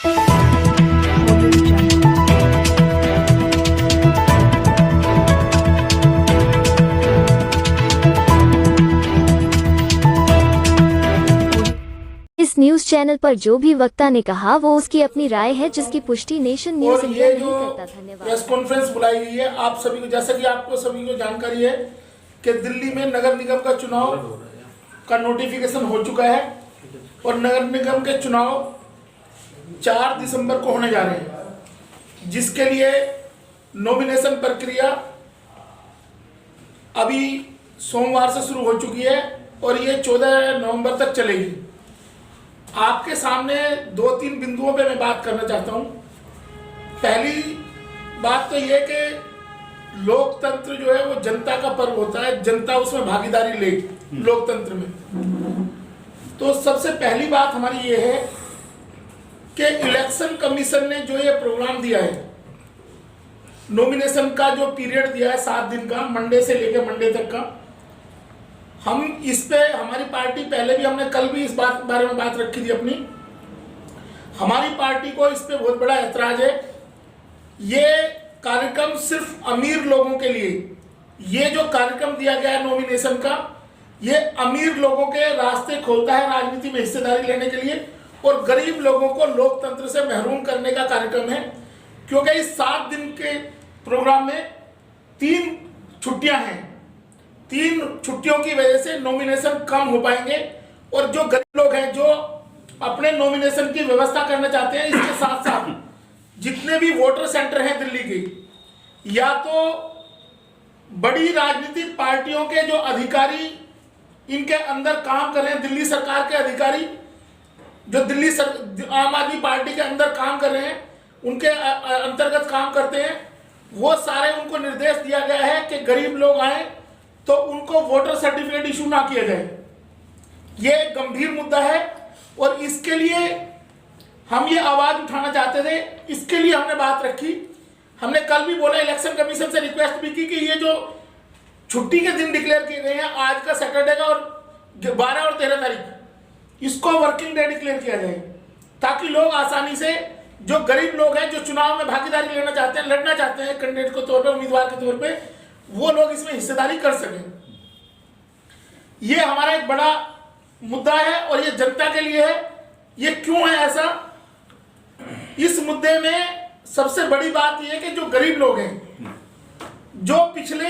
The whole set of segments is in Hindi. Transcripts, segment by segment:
इस न्यूज चैनल पर जो भी वक्ता ने कहा वो उसकी अपनी राय है, जिसकी पुष्टि नेशन न्यूज इंडिया नहीं करता। धन्यवाद। प्रेस कॉन्फ्रेंस बुलाई गई है आप सभी को, जैसा कि आपको सभी को जानकारी है कि दिल्ली में नगर निगम का चुनाव का नोटिफिकेशन हो चुका है और नगर निगम के चुनाव 4 दिसंबर को होने जा रहे हैं, जिसके लिए नॉमिनेशन प्रक्रिया अभी सोमवार से शुरू हो चुकी है और ये 14 नवंबर तक चलेगी। आपके सामने 2-3 बिंदुओं पे मैं बात करना चाहता हूं। पहली बात तो ये कि लोकतंत्र जो है वो जनता का पर्व होता है, जनता उसमें भागीदारी ले लोकतंत्र में। तो सबसे पहली बात हमारी ये है कि इलेक्शन कमीशन ने जो ये प्रोग्राम दिया है, नॉमिनेशन का जो पीरियड दिया है 7 दिन का, मंडे से लेकर मंडे तक का, हम इस पे हमारी पार्टी पहले भी, हमने कल भी इस बारे में बात रखी थी अपनी। हमारी पार्टी को इस पे बहुत बड़ा ऐतराज है। ये कार्यक्रम सिर्फ अमीर लोगों के लिए, ये जो कार्यक्रम दिया गया है नॉमिनेशन का, ये अमीर लोगों के रास्ते खोलता है राजनीति में हिस्सेदारी लेने के लिए और गरीब लोगों को लोकतंत्र से महरूम करने का कार्यक्रम है। क्योंकि इस 7 दिन के प्रोग्राम में 3 छुट्टियां हैं, 3 छुट्टियों की वजह से नॉमिनेशन कम हो पाएंगे और जो गरीब लोग हैं जो अपने नॉमिनेशन की व्यवस्था करना चाहते हैं, इसके साथ साथ जितने भी वोटर सेंटर हैं दिल्ली के, या तो बड़ी राजनीतिक पार्टियों के जो अधिकारी इनके अंदर काम कर रहे हैं, दिल्ली सरकार के अधिकारी जो आम आदमी पार्टी के अंदर काम कर रहे हैं, उनके अंतर्गत काम करते हैं, वो सारे उनको निर्देश दिया गया है कि गरीब लोग आए तो उनको वोटर सर्टिफिकेट इशू ना किया जाए। ये एक गंभीर मुद्दा है और इसके लिए हम ये आवाज उठाना चाहते थे, इसके लिए हमने बात रखी। हमने कल भी बोला, इलेक्शन कमीशन से रिक्वेस्ट भी की कि ये जो छुट्टी के दिन डिक्लेयर किए गए हैं, आज का सैटरडे का और 12 और 13 तारीख, इसको वर्किंग डे डिक्लेयर किया जाए, ताकि लोग आसानी से, जो गरीब लोग हैं जो चुनाव में भागीदारी लेना चाहते हैं, लड़ना चाहते हैं कैंडिडेट के तौर पर, उम्मीदवार के तौर पर, वो लोग इसमें हिस्सेदारी कर सकें। ये हमारा एक बड़ा मुद्दा है और ये जनता के लिए है। ये क्यों है ऐसा? इस मुद्दे में सबसे बड़ी बात यह है कि जो गरीब लोग हैं, जो पिछले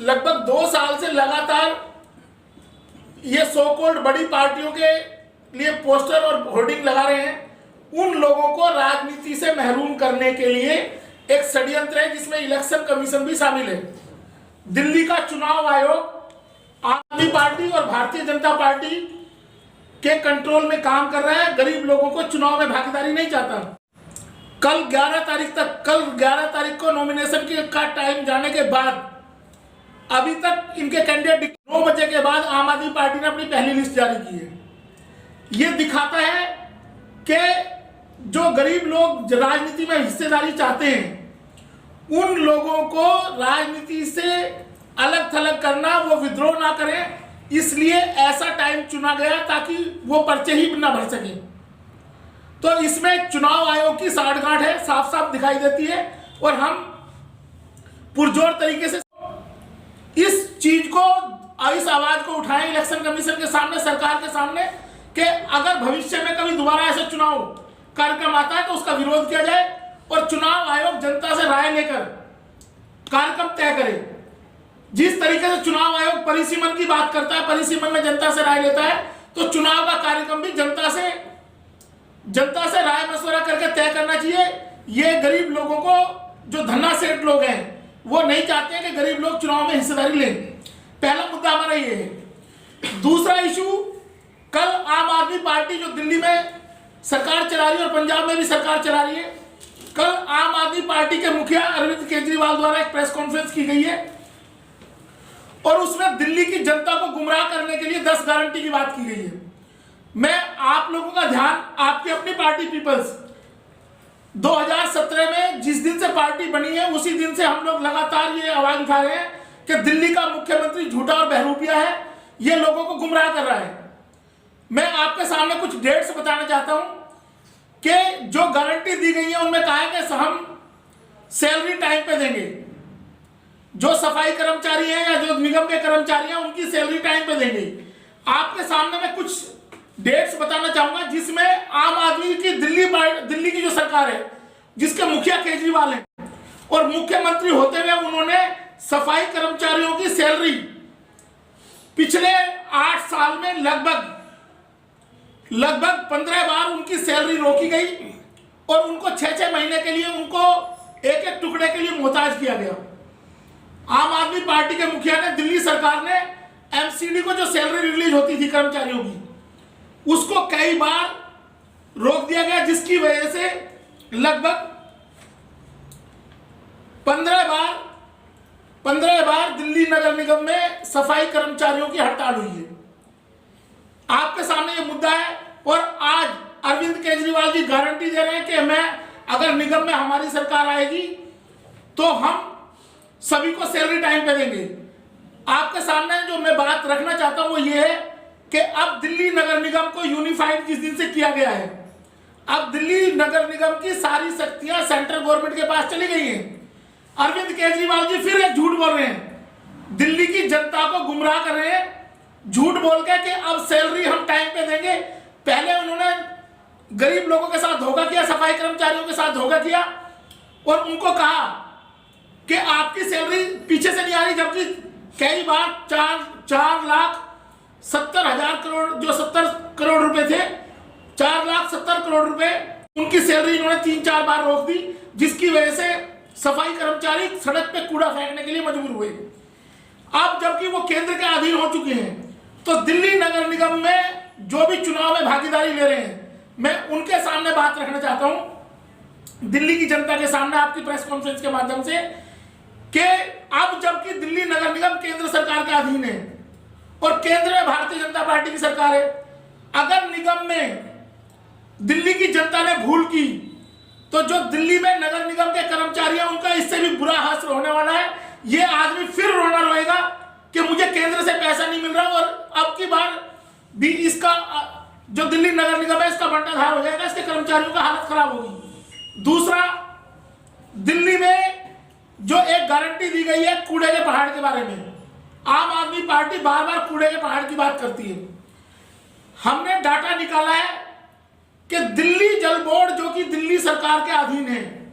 लगभग 2 साल से लगातार ये सो कॉल्ड बड़ी पार्टियों के लिए पोस्टर और होर्डिंग लगा रहे हैं, उन लोगों को राजनीति से महरूम करने के लिए एक षड्यंत्र है जिसमें इलेक्शन कमीशन भी शामिल है। दिल्ली का चुनाव आयोग आम आदमी पार्टी और भारतीय जनता पार्टी के कंट्रोल में काम कर रहा है, गरीब लोगों को चुनाव में भागीदारी नहीं चाहता। कल 11 तारीख को नॉमिनेशन का टाइम जाने के बाद अभी तक इनके कैंडिडेट 9 बजे के बाद आम आदमी पार्टी ने अपनी पहली लिस्ट जारी की है। यह दिखाता है कि जो गरीब लोग राजनीति में हिस्सेदारी चाहते हैं, उन लोगों को राजनीति से अलग थलग करना, वो विद्रोह ना करें, इसलिए ऐसा टाइम चुना गया ताकि वो पर्चे ही ना भर सके। तो इसमें चुनाव आयोग की साठगांठ है, साफ साफ दिखाई देती है और हम पुरजोर तरीके से इस चीज को, इस आवाज को उठाएं इलेक्शन कमीशन के सामने, सरकार के सामने, कि अगर भविष्य में कभी दोबारा ऐसा चुनाव कार्यक्रम आता है तो उसका विरोध किया जाए और चुनाव आयोग जनता से राय लेकर कार्यक्रम तय करे। जिस तरीके से चुनाव आयोग परिसीमन की बात करता है, परिसीमन में जनता से राय लेता है, तो चुनाव का कार्यक्रम भी जनता से राय मशवरा करके तय करना चाहिए। ये गरीब लोगों को, जो धन्ना सेठ लोग हैं, वो नहीं चाहते हैं कि गरीब लोग चुनाव में हिस्सेदारी लें। पहला मुद्दा हमारा ये है। दूसरा इशू, कल आम आदमी पार्टी जो दिल्ली में सरकार चला रही है और पंजाब में भी सरकार चला रही है, कल आम आदमी पार्टी के मुखिया अरविंद केजरीवाल द्वारा एक प्रेस कॉन्फ्रेंस की गई है और उसमें दिल्ली की जनता को गुमराह करने के लिए 10 गारंटी की बात की गई है। मैं आप लोगों का ध्यान, आपकी अपनी पार्टी पीपल्स, 2017 में जिस दिन से पार्टी बनी है उसी दिन से हम लोग लगातार ये आवाज उठा रहे हैं कि दिल्ली का मुख्यमंत्री झूठा और बहरूपिया है, ये लोगों को गुमराह कर रहा है। मैं आपके सामने कुछ डेट्स बताना चाहता हूं। कि जो गारंटी दी गई है उनमें कहा है कि हम सैलरी टाइम पे देंगे, जो सफाई कर्मचारी हैं या जो निगम के कर्मचारी हैं उनकी सैलरी टाइम पे देंगे। आपके सामने मैं कुछ डेट्स बताना चाहूंगा जिसमें आम आदमी की दिल्ली की जो सरकार है, जिसके मुखिया केजरीवाल हैं और मुख्यमंत्री होते हुए उन्होंने सफाई कर्मचारियों की सैलरी पिछले 8 साल में लगभग 15 बार उनकी सैलरी रोकी गई और उनको 6-6 महीने के लिए उनको एक एक टुकड़े के लिए मोहताज किया गया। आम आदमी पार्टी के मुखिया ने, दिल्ली सरकार ने एमसीडी को जो सैलरी रिलीज होती थी कर्मचारियों की, उसको कई बार रोक दिया गया, जिसकी वजह से लगभग 15 बार दिल्ली नगर निगम में सफाई कर्मचारियों की हड़ताल हुई है। आपके सामने ये मुद्दा है और आज अरविंद केजरीवाल जी गारंटी दे रहे हैं कि मैं अगर निगम में हमारी सरकार आएगी तो हम सभी को सैलरी टाइम पे देंगे। आपके सामने जो मैं बात रखना चाहता हूं वो ये है कि अब दिल्ली नगर निगम को यूनिफाइड जिस दिन से किया गया है, अब दिल्ली नगर निगम की सारी शक्तियां सेंट्रल गवर्नमेंट के पास चली गई हैं। अरविंद केजरीवाल जी फिर एक झूठ बोल रहे हैं, दिल्ली की जनता को गुमराह कर रहे हैं, झूठ बोल के कि अब सैलरी हम टाइम पे देंगे। पहले उन्होंने गरीब लोगों के साथ धोखा किया, सफाई कर्मचारियों के साथ धोखा किया और उनको कहा कि आपकी सैलरी पीछे से नहीं आ रही, जबकि कई बार 4,70,000 करोड़, जो 70 करोड़ रुपए थे, 4,70,000 करोड़ रुपए उनकी सैलरी इन्होंने 3-4 बार रोक दी, जिसकी वजह से सफाई कर्मचारी सड़क पे कूड़ा फेंकने के लिए मजबूर हुए। अब जबकि वो केंद्र के अधीन हो चुके हैं, तो दिल्ली नगर निगम में जो भी चुनाव में भागीदारी ले रहे हैं, मैं उनके सामने बात रखना चाहता हूं, दिल्ली की जनता के सामने आपकी प्रेस कॉन्फ्रेंस के माध्यम से, कि अब जबकि दिल्ली नगर निगम केंद्र सरकार के अधीन है और केंद्र में भारतीय जनता पार्टी की सरकार है, अगर निगम में दिल्ली की जनता ने भूल की तो जो दिल्ली में नगर निगम के कर्मचारी हैं उनका इससे भी बुरा हाल होने वाला है। ये आदमी फिर रोना रोएगा कि मुझे केंद्र से पैसा नहीं मिल रहा और अब की बार भी इसका जो दिल्ली नगर निगम है इसका बंटाधार हो जाएगा, इसके कर्मचारियों का हालत खराब होगी। दूसरा, दिल्ली में जो एक गारंटी दी गई है कूड़े के पहाड़ के बारे में, आम आदमी पार्टी बार बार कूड़े के पहाड़ की बात करती है। हमने डाटा निकाला है कि दिल्ली जल बोर्ड, जो कि दिल्ली सरकार के अधीन है,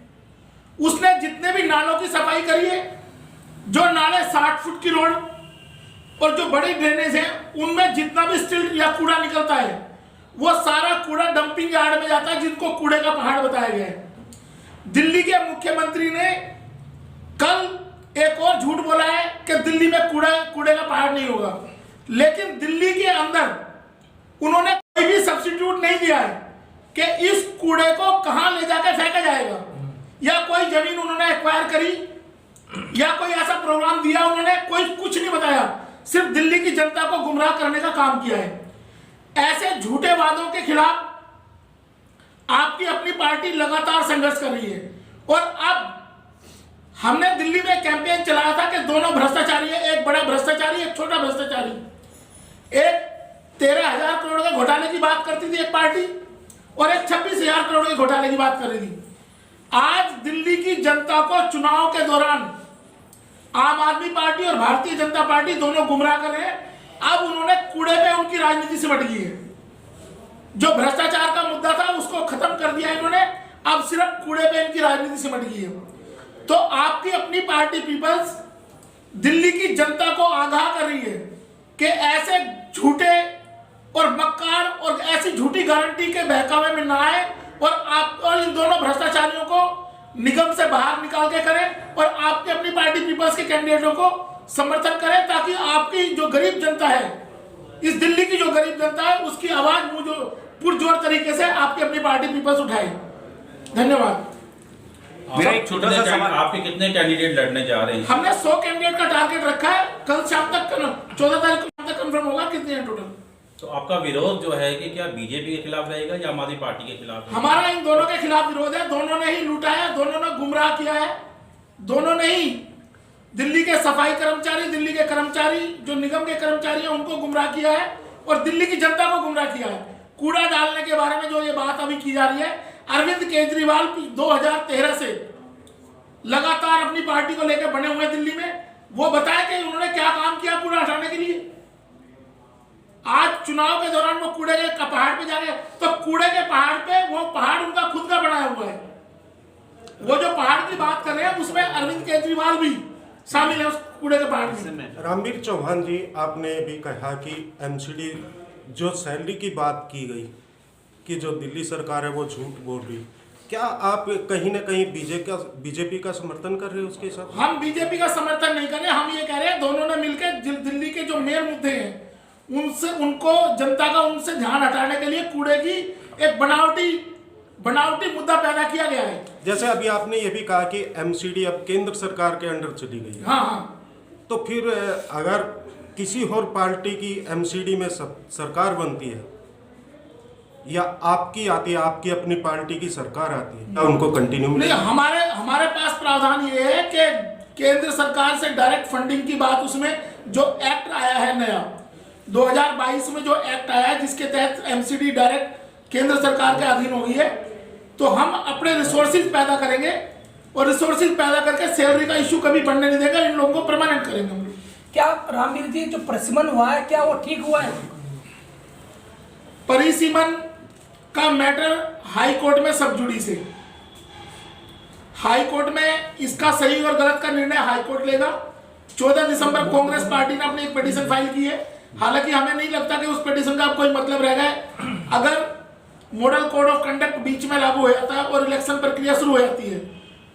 उसने जितने भी नालों की सफाई करी है, जो नाले 60 फुट की रोड और जो बड़ी ड्रेनेज है उनमें जितना भी स्टिल या कूड़ा निकलता है वो सारा कूड़ा डंपिंग यार्ड में जाता है, जिनको कूड़े का पहाड़ बताया गया है। दिल्ली के मुख्यमंत्री ने कल एक और झूठ बोला है कि दिल्ली में कूड़े का पहाड़ नहीं होगा, लेकिन दिल्ली के अंदर उन्होंने कोई भी सब्स्टिट्यूट नहीं दिया है कि इस कूड़े को कहां ले जाकर फेंका जाएगा, या कोई जमीन उन्होंने एक्वायर करी या कोई ऐसा प्रोग्राम दिया, उन्होंने कोई कुछ नहीं बताया, सिर्फ दिल्ली की जनता को गुमराह करने का काम किया है। ऐसे झूठे वादों के खिलाफ आपकी अपनी पार्टी लगातार संघर्ष कर रही है और अब हमने दिल्ली में कैंपेन चलाया था कि दोनों भ्रष्टाचारी है, एक बड़ा भ्रष्टाचारी, एक छोटा भ्रष्टाचारी। एक 13,000 करोड़ के घोटाले की बात करती थी एक पार्टी और एक 26,000 करोड़ के घोटाले की बात कर रही थी। आज दिल्ली की जनता को चुनाव के दौरान आम आदमी पार्टी और भारतीय जनता पार्टी दोनों गुमराह कर रहे हैं। अब उन्होंने कूड़े पे उनकी राजनीति सिमट गई है, जो भ्रष्टाचार का मुद्दा था उसको खत्म कर दिया इन्होंने, अब सिर्फ कूड़े पे इनकी राजनीति सिमट गई है। तो आपकी अपनी पार्टी पीपल्स दिल्ली की जनता को आगाह कर रही है कि ऐसे झूठे और मक्कार और ऐसी झूठी गारंटी के बहकावे में ना आए और आप और इन दोनों भ्रष्टाचारियों को निगम से बाहर निकाल के करें और आपके अपनी पार्टी पीपल्स के कैंडिडेटों को समर्थन करें, ताकि आपकी जो गरीब जनता है, इस दिल्ली की जो गरीब जनता है, उसकी आवाज मुझे पुरजोर तरीके से आपकी अपनी पार्टी पीपल्स उठाए। धन्यवाद। मेरा एक छोटा सा सवाल, आपके कितने कैंडिडेट लड़ने जा रहे हैं? हमने 100 कैंडिडेट का टारगेट रखा है, कल शाम तक 14 तारीख को शाम तक कंफर्म होगा कितने हैं टोटल। तो आपका विरोध जो है कि क्या बीजेपी के खिलाफ रहेगा या आम आदमी पार्टी के खिलाफ रहेगा? हमारा इन दोनों के खिलाफ विरोध है, दोनों ने ही लूटा है, दोनों ने गुमराह किया है, दोनों ने ही दिल्ली के सफाई कर्मचारी, दिल्ली के कर्मचारी, जो निगम के कर्मचारी हैं उनको गुमराह किया है और दिल्ली की जनता को गुमराह किया है। कूड़ा डालने के बारे में जो ये बात अभी की जा रही है, अरविंद केजरीवाल 2013 से लगातार अपनी पार्टी को लेकर बने हुए दिल्ली में, वो बताए कि उन्होंने क्या काम किया कूड़ा हटाने के लिए। आज चुनाव के दौरान वो कूड़े के पहाड़ पे जा रहे हैं, तो कूड़े के पहाड़ पे वो पहाड़ उनका खुद का बनाया हुआ है। वो जो पहाड़ की बात कर रहे हैं उसमें अरविंद केजरीवाल भी शामिल है उस कूड़े के पहाड़ में। रामवीर चौहान जी, आपने भी कहा कि एमसीडी जो सैलरी की बात की गई कि जो दिल्ली सरकार है वो झूठ बोल रही, क्या आप कहीं ना कहीं बीजेपी का समर्थन कर रहे हो उसके साथ? हम बीजेपी का समर्थन नहीं कर रहे, हम ये कह रहे हैं दोनों ने मिलकर दिल्ली के जो मेन मुद्दे हैं उनको जनता का उनसे ध्यान हटाने के लिए कूड़े की एक बनावटी मुद्दा पैदा किया गया है। जैसे अभी आपने ये भी कहा कि एमसीडी अब केंद्र सरकार के अंडर चली गई है। हाँ। तो फिर अगर किसी और पार्टी की एमसीडी में सरकार बनती है या आपकी आती है, आपकी अपनी पार्टी की सरकार आती है, क्या उनको कंटिन्यू नहीं? हमारे पास प्रावधान ये है कि केंद्र सरकार से डायरेक्ट फंडिंग की बात, उसमें जो एक्ट आया है नया 2022 में जो एक्ट आया है जिसके तहत एमसीडी डायरेक्ट केंद्र सरकार के अधीन होगी है, तो हम अपने रिसोर्सेज पैदा करेंगे और रिसोर्सेज पैदा करके सैलरी का इश्यू कभी बढ़ने नहीं देगा, इन लोगों को परमानेंट करेंगे हम लोग। क्या रामवीर जी जो परिसीमन हुआ है क्या वो ठीक हुआ है? परिसीमन का मैटर हाई कोर्ट में सब जुड़ी से, हाई कोर्ट में इसका सही और गलत का निर्णय हाई कोर्ट लेगा। 14 दिसंबर कांग्रेस पार्टी ने अपनी एक पिटीशन फाइल की है, हालांकि हमें नहीं लगता कि उस पिटीशन का कोई मतलब रह गया। अगर मॉडल कोड ऑफ कंडक्ट बीच में लागू हो जाता है और इलेक्शन प्रक्रिया शुरू हो जाती है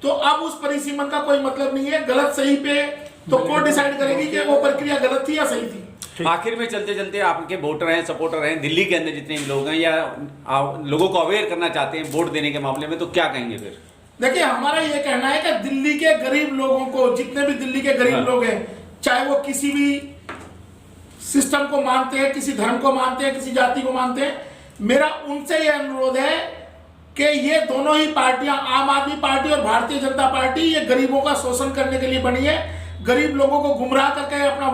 तो अब उस परिसीमन का कोई मतलब नहीं है। गलत सही पे तो कोर्ट डिसाइड करेगी कि वो प्रक्रिया गलत थी या सही थी। आखिर में चलते चलते आपके वोटर हैं, सपोर्टर हैं दिल्ली के अंदर जितने भी लोग हैं या लोगों को अवेयर करना चाहते हैं वोट देने के मामले में, तो क्या कहेंगे फिर? देखिए, हमारा ये कहना है कि दिल्ली के गरीब लोगों को, जितने भी दिल्ली के गरीब लोग हैं, चाहे वो किसी भी सिस्टम को मानते हैं, किसी धर्म को मानते हैं, किसी जाति को मानते हैं, मेरा उनसे ये अनुरोध है कि ये दोनों ही पार्टियां, आम आदमी पार्टी और भारतीय जनता पार्टी, ये गरीबों का शोषण करने के लिए बनी है। गरीब लोगों को गुमराह करके अपना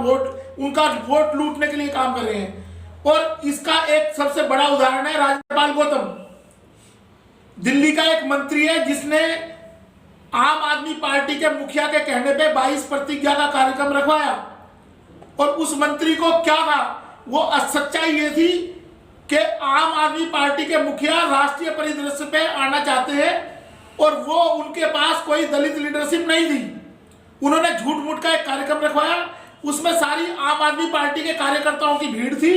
उनका वोट लूटने के लिए काम कर रहे हैं। और इसका एक सबसे बड़ा उदाहरण है राजेंद्र पाल गौतम, दिल्ली का एक मंत्री है जिसने आम आदमी पार्टी के मुखिया के कहने पे 22 प्रतिज्ञा का कार्यक्रम रखवाया। और उस मंत्री को क्या था, वो सच्चाई ये थी कि आम आदमी पार्टी के मुखिया राष्ट्रीय परिदृश्य पे आना चाहते हैं और वो उनके पास कोई दलित लीडरशिप नहीं थी। उन्होंने झूठ मूठ का एक कार्यक्रम रखवाया, उसमें सारी आम आदमी पार्टी के कार्यकर्ताओं की भीड़ थी।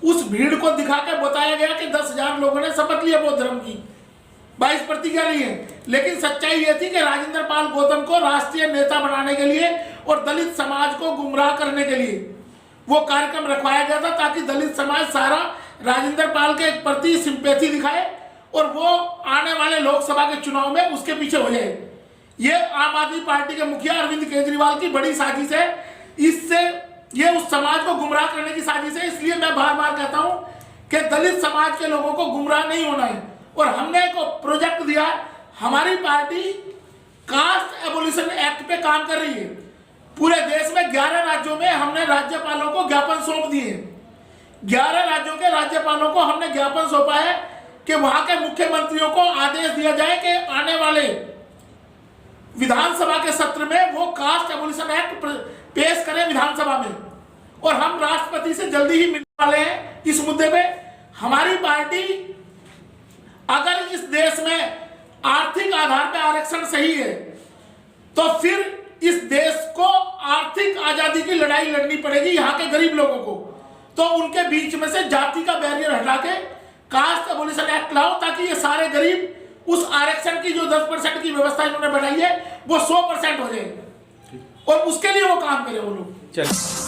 उस भीड़ को दिखाकर बताया गया कि 10,000 लोगों ने शपथ लिया बौद्ध धर्म की, 22 प्रतिज्ञा ली है। लेकिन सच्चाई यह थी कि राजेंद्र पाल गौतम को राष्ट्रीय नेता बनाने के लिए और दलित समाज को गुमराह करने के लिए वो कार्यक्रम रखवाया गया था, ताकि दलित समाज सारा राजेंद्र पाल के प्रति सिंपैथी दिखाए और वो आने वाले लोकसभा के चुनाव में उसके पीछे हो जाए। ये आम आदमी पार्टी के मुखिया अरविंद केजरीवाल की बड़ी साजिश है। इससे ये उस समाज को गुमराह करने की साजिश है। इसलिए मैं बार बार कहता हूं कि दलित समाज के लोगों को गुमराह नहीं होना है। और हमने एक प्रोजेक्ट दिया, हमारी पार्टी कास्ट एबोलिशन एक्ट पे काम कर रही है। पूरे देश में 11 राज्यों में हमने राज्यपालों को ज्ञापन सौंप दिए। 11 राज्यों के राज्यपालों को हमने ज्ञापन सौंपा है कि वहां के मुख्यमंत्रियों को आदेश दिया जाए कि आने वाले विधानसभा के सत्र में वो कास्ट एबोलिशन एक्ट पेश करें विधानसभा में। और हम राष्ट्रपति से जल्दी ही मिलने वाले हैं इस मुद्दे पे। हमारी पार्टी, अगर इस देश में आर्थिक आधार पर आरक्षण सही है तो फिर इस देश को आर्थिक आजादी की लड़ाई लड़नी पड़ेगी यहाँ के गरीब लोगों को। तो उनके बीच में से जाति का बैरियर हटा के कास्ट एबोलिशन एक्ट लाओ, ताकि ये सारे गरीब उस आरक्षण की जो 10% की व्यवस्था इन्होंने बनाई है वो 100% हो जाए और उसके लिए वो काम करें वो लोग। चलिए।